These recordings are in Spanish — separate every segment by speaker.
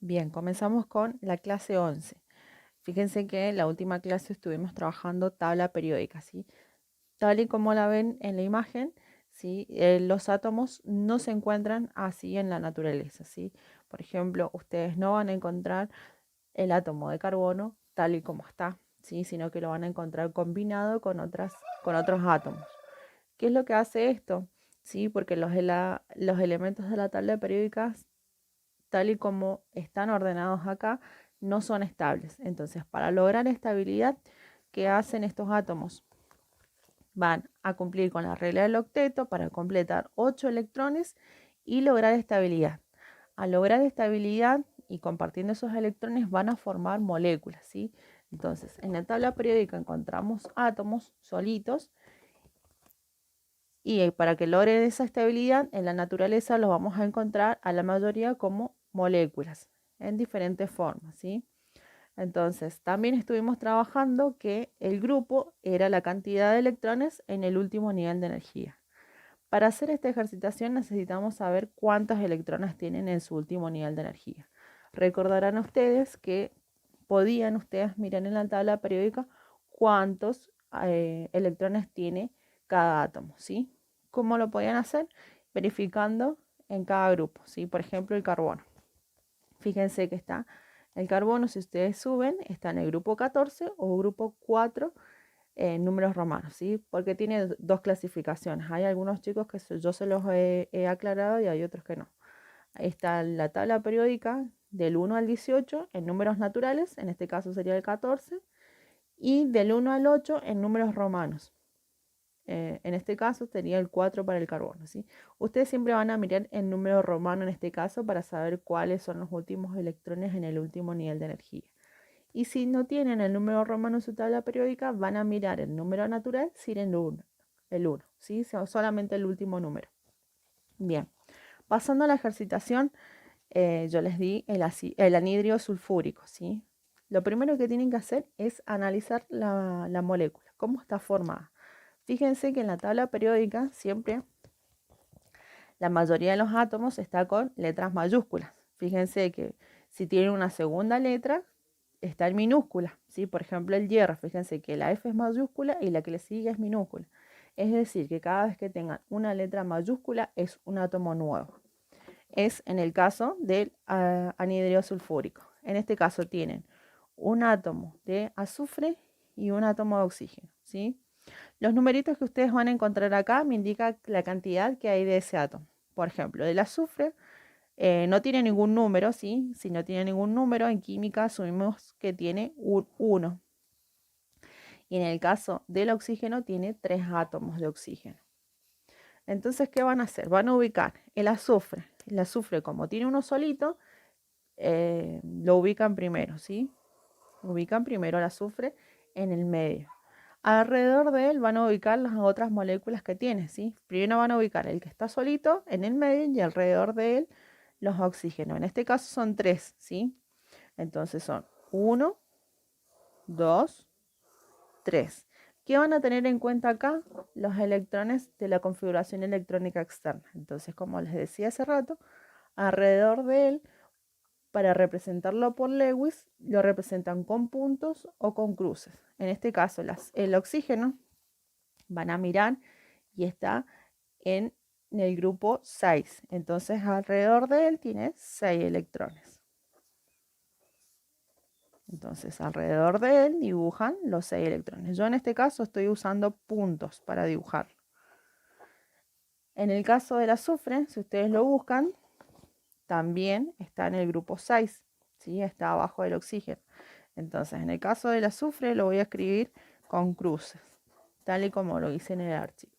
Speaker 1: Bien, comenzamos con la clase 11. Fíjense que en la última clase estuvimos trabajando tabla periódica, ¿sí? Tal y como la ven en la imagen, ¿sí? Los átomos no se encuentran así en la naturaleza, ¿sí? Por ejemplo, ustedes no van a encontrar el átomo de carbono tal y como está, ¿sí? Sino que lo van a encontrar combinado con otros átomos. ¿Qué es lo que hace esto? ¿Sí? Porque los elementos de la tabla periódica, tal y como están ordenados acá, no son estables. Entonces, para lograr estabilidad, ¿qué hacen estos átomos? Van a cumplir con la regla del octeto para completar 8 electrones y lograr estabilidad. Al lograr estabilidad y compartiendo esos electrones van a formar moléculas, ¿sí? Entonces, en la tabla periódica encontramos átomos solitos y para que logren esa estabilidad en la naturaleza los vamos a encontrar a la mayoría como moléculas en diferentes formas, ¿sí? Entonces, también estuvimos trabajando que el grupo era la cantidad de electrones en el último nivel de energía. Para hacer esta ejercitación necesitamos saber cuántos electrones tienen en su último nivel de energía. Recordarán ustedes que podían ustedes mirar en la tabla periódica cuántos electrones tiene cada átomo, ¿sí? ¿Cómo lo podían hacer? Verificando en cada grupo, ¿sí? Por ejemplo, el carbono. Fíjense que está el carbono, si ustedes suben, está en el grupo 14 o grupo 4 en números romanos, ¿sí? Porque tiene dos clasificaciones. Hay algunos chicos que yo se los he aclarado y hay otros que no. Ahí está la tabla periódica del 1 al 18 en números naturales, en este caso sería el 14, y del 1 al 8 en números romanos. En este caso sería el 4 para el carbono, ¿sí? Ustedes siempre van a mirar el número romano en este caso para saber cuáles son los últimos electrones en el último nivel de energía. Y si no tienen el número romano en su tabla periódica, van a mirar el número natural sin el 1, ¿sí? Solamente el último número. Bien, pasando a la ejercitación, yo les di el anhidrio sulfúrico, ¿sí? Lo primero que tienen que hacer es analizar la molécula, cómo está formada. Fíjense que en la tabla periódica siempre la mayoría de los átomos está con letras mayúsculas. Fíjense que si tiene una segunda letra, está en minúscula, ¿sí? Por ejemplo, el hierro, fíjense que la F es mayúscula y la que le sigue es minúscula. Es decir, que cada vez que tengan una letra mayúscula es un átomo nuevo. Es en el caso del anhidrio sulfúrico. En este caso tienen un átomo de azufre y un átomo de oxígeno, ¿sí? Los numeritos que ustedes van a encontrar acá me indican la cantidad que hay de ese átomo. Por ejemplo, del azufre no tiene ningún número, ¿sí? Si no tiene ningún número, en química asumimos que tiene un 1. Y en el caso del oxígeno tiene 3 átomos de oxígeno. Entonces, ¿qué van a hacer? Van a ubicar el azufre. El azufre, como tiene uno solito, lo ubican primero, ¿sí? Ubican primero el azufre en el medio. Alrededor de él van a ubicar las otras moléculas que tiene, ¿sí? Primero van a ubicar el que está solito en el medio y alrededor de él los oxígenos. En este caso son 3, ¿sí? Entonces son 1, 2, 3. ¿Qué van a tener en cuenta acá? Los electrones de la configuración electrónica externa. Entonces, como les decía hace rato, alrededor de él, para representarlo por Lewis, lo representan con puntos o con cruces. En este caso, el oxígeno van a mirar y está en el grupo 6. Entonces, alrededor de él tiene 6 electrones. Entonces, alrededor de él dibujan los 6 electrones. Yo en este caso estoy usando puntos para dibujar. En el caso del azufre, si ustedes lo buscan, también está en el grupo 6, ¿sí? Está abajo del oxígeno. Entonces, en el caso del azufre lo voy a escribir con cruces, tal y como lo hice en el archivo.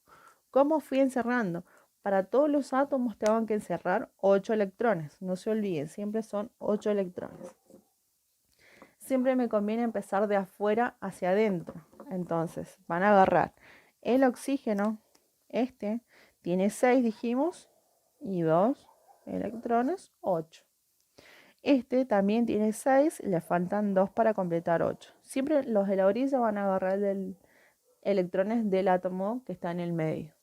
Speaker 1: ¿Cómo fui encerrando? Para todos los átomos tengo que encerrar 8 electrones. No se olviden, siempre son 8 electrones. Siempre me conviene empezar de afuera hacia adentro. Entonces, van a agarrar el oxígeno, este tiene 6, dijimos, y 2 electrones, 8. Este también tiene 6, le faltan 2 para completar 8. Siempre los de la orilla van a agarrar electrones del átomo que está en el medio.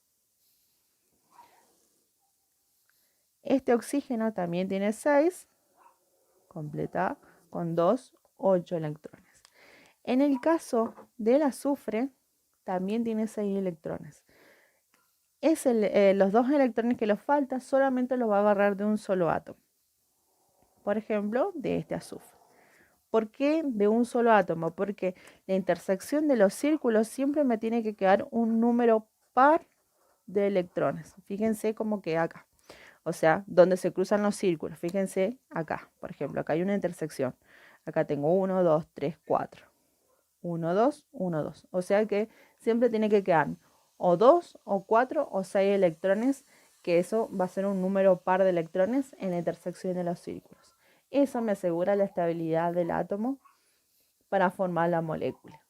Speaker 1: Este oxígeno también tiene 6, completa con 2, 8 electrones. En el caso del azufre, también tiene 6 electrones. Los 2 electrones que le faltan solamente los va a agarrar de un solo átomo. Por ejemplo, de este azufre. ¿Por qué de un solo átomo? Porque la intersección de los círculos siempre me tiene que quedar un número par de electrones. Fíjense cómo queda acá. O sea, donde se cruzan los círculos. Fíjense acá, por ejemplo, acá hay una intersección. Acá tengo 1, 2, 3, 4. 1, 2, 1, 2. O sea que siempre tiene que quedar o 2, o 4, o 6 electrones, que eso va a ser un número par de electrones en la intersección de los círculos. Eso me asegura la estabilidad del átomo para formar la molécula.